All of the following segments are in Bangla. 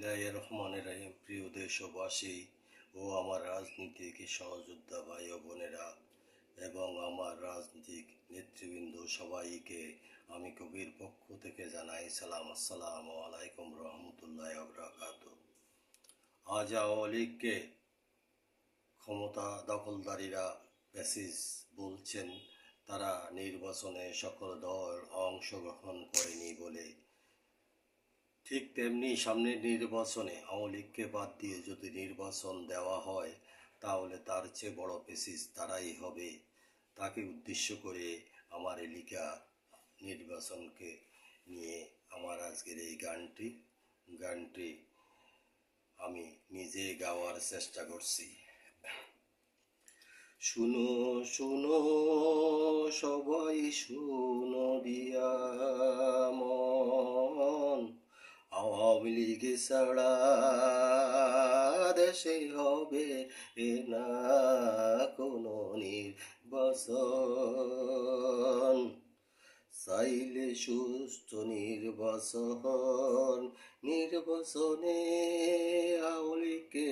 বিসমিল্লাহির রহমানির রহিম। প্রিয় দেশবাসী ও আমার রাজনীতিক সহযোদ্ধা ভাই ও বোনেরা এবং আমার রাজনৈতিক নেতৃবৃন্দ সবাইকে আমি কবির পক্ষ থেকে জানাই সালাম। আসসালামু আলাইকুম রহমতুল্লাহ বরকাত। আজ আওয়ামী লীগকে ক্ষমতা দখলদারীরা প্যাসিজ বলছেন, তারা নির্বাচনে সকল দল অংশগ্রহণ করেনি বলে। ঠিক তেমনি সামনের নির্বাচনে আওয়ামী লীগকে বাদ দিয়ে যদি নির্বাচন দেওয়া হয় তাহলে তার চেয়ে বড় পেসিস তারাই হবে। তাকে উদ্দেশ্য করে আমার লেখা নির্বাচনকে নিয়ে আমার আজকের এই গানটি আমি নিজে গাওয়ার চেষ্টা করছি। শুনো শুনো সবাই শুনো দিয়া মন, আওয়ামী লীগ ছাড়া দেশে হবে না কোনো নির্বাচন। চাইলে সুষ্ঠু নির্বাচনে আওয়ামী লীগকে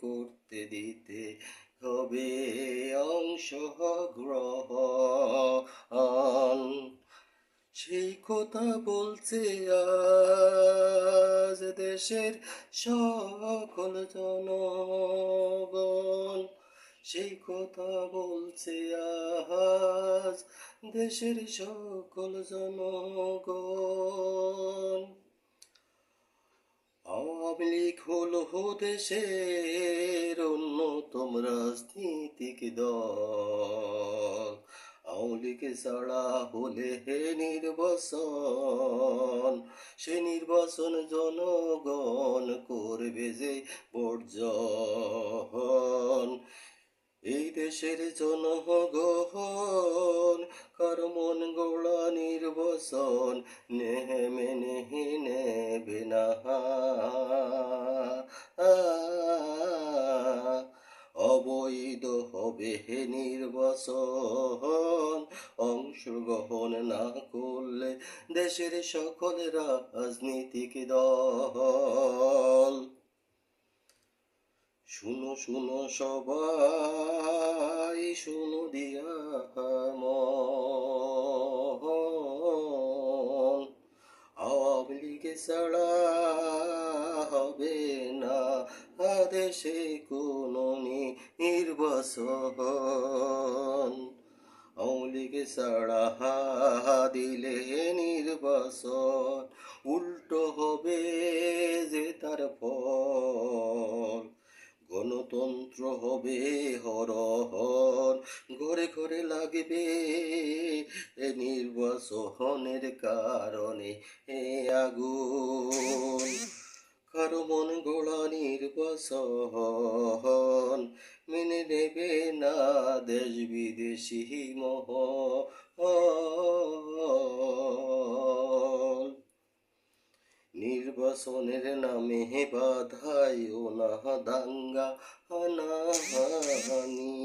করতে দিতে হবে অংশগ্রহণ। সেই কথা বলছে আজ দেশের সকল জনগণ, সেই কথা বলছে আজ দেশের সকল জনগণ। আওয়ামী লীগ হলো দেশের অন্যতম রাজনীতিক দল। আওয়ামী লীগ ছাড়া হলে নির্বাচন, সে নির্বাচন জনগণ করবে যে বর্জন। এই দেশের জনগণ কার মন গড়া নির্বাচন নেবে না। অবৈধ হবে নির্বাচন, অংশগ্রহণ না করলে দেশের সকল রাজনীতিক দল। শুনো শুনো সবাই শুনো দিয়া মন, আওয়ামী লীগ ছাড়া হবে না দেশে কোনো নির্বাচন। আওয়ামী লীগ ছাড়া দিলে নির্বাচন উল্টো হবে যে তার ফল। গণতন্ত্র হবে হরহর, ঘরে ঘরে লাগবে নির্বাচনের কারণে আগুন। কারো মন গড়া নির্বাচন মেনে নেবে না দেশ বিদেশি মহল। নির্বাচনের নামে বাধাইও না দাঙ্গা হানাহানি,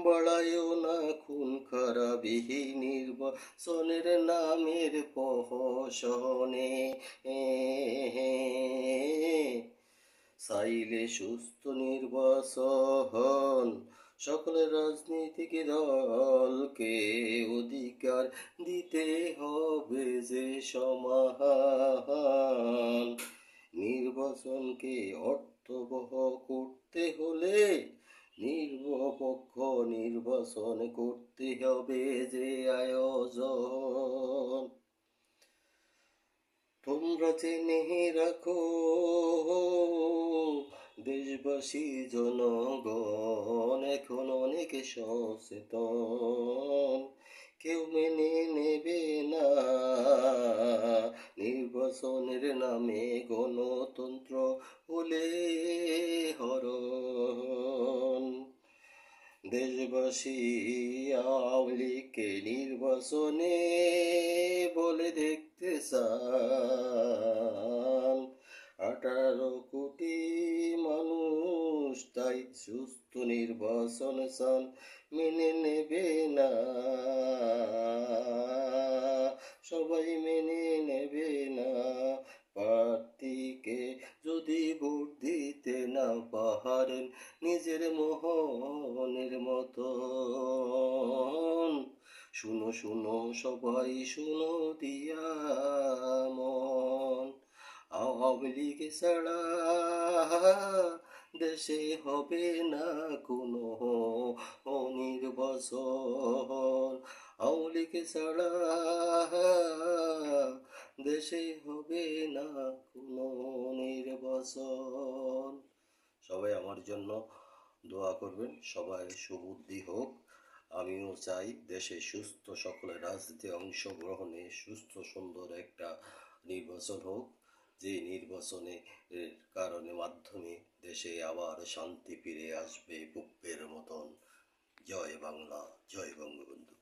বাড়াইও না খুন খারাপি নির্বাচনের নামের প্রহসনে। চাইলে সুস্থ নির্বাচন সকল রাজনীতিক দলকে অধিকার দিতে হবে যে সমান। নির্বাচনকে অর্থবহ করতে হলে নিরপেক্ষ নির্বাচন করতে হবে যে আয়োজন। তোমরা জেনে রাখো দেশবাসী জনগণ এখন অনেক সচেতন, কেউ মেনে নেবে না নির্বাচনের নামে গণতন্ত্র হলে হরণ। দেশবাসী আওয়ামী লীগকে নির্বাচনে বলে দেখতে চান, 18 কোটি মানুষ তাই সুস্থ নির্বাচন চান, মেনে নেবে না সবাই মেনে নেবে না। পারেন নিজের মোহনের মতন। শুনো শুনো সবাই শুনো দিয়া মন, আওয়ামী লীগ ছাড়া দেশে হবে না কোনো নির্বাচন। আওয়ামী লীগ ছাড়া দেশে হবে না কোনো নির্বাচন। সবাই আমার জন্য দোয়া করবেন, সবাই সুবুদ্ধি হোক। আমিও চাই দেশে সুস্থ সকলের রাজনীতি অংশগ্রহণে সুস্থ সুন্দর একটা নির্বাচন হোক, যে নির্বাচনে কারণে মাধ্যমে দেশে আবার শান্তি ফিরে আসবে পূর্বের মতন। জয় বাংলা, জয় বঙ্গবন্ধু।